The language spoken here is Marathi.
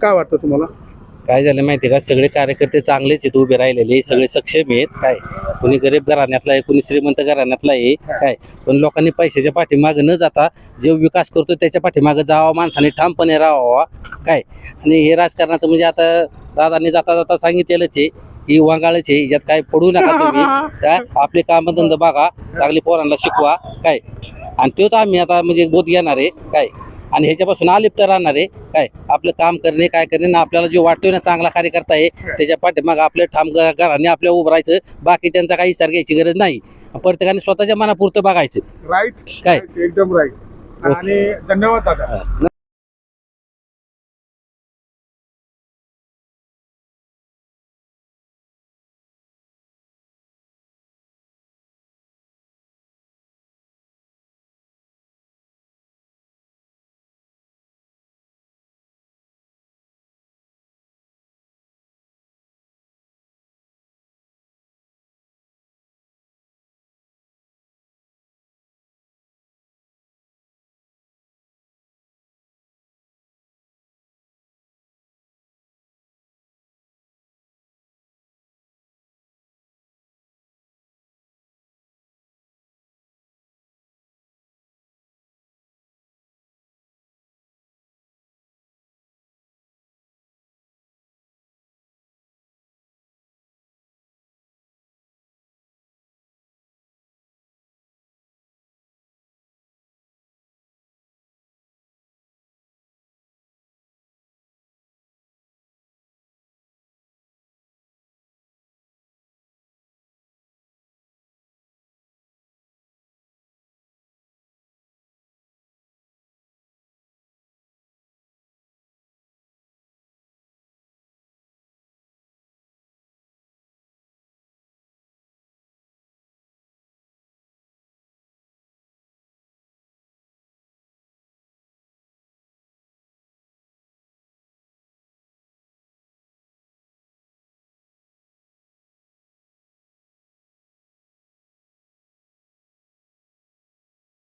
काय वाटतं तुम्हाला? काय झालं माहिती आहे का, सगळे कार्यकर्ते चांगलेच आहेत, उभे राहिलेले सगळे सक्षम आहेत. काय कोणी गरीब घराण्यातला आहे, कोणी श्रीमंत घराण्यातला आहे. काय पण लोकांनी पैशाच्या पाठीमागे न जाता जो विकास करतो त्याच्या पाठीमागे जावा, माणसाने ठामपणे राहावा. काय आणि हे राजकारणाचं म्हणजे आता दादांनी जाता जाता सांगितलेलंच आहे की वांगाळच आहे, यात काय पडू नका तुम्ही. काय आपले कामधंदा बघा, चांगली पोरांना शिकवा. काय आणि तो तर आम्ही आता म्हणजे बोध घेणार आहे. काय आणि ह्याच्यापासून अलिप्त राहणार आहे. काय आपलं काम करणे, काय करणे ना, आपल्याला जो वाटतोय ना चांगला कार्यकर्ता आहे त्याच्या पाठीमागे आपलं ठाम घराने आपल्या उभं राहायचं. बाकी त्यांचा काही विचार घ्यायची गरज नाही. प्रत्येकाने स्वतःच्या मनापुरतं बघायचं. राईट, काय? एकदम राईट. आणि धन्यवाद दादा.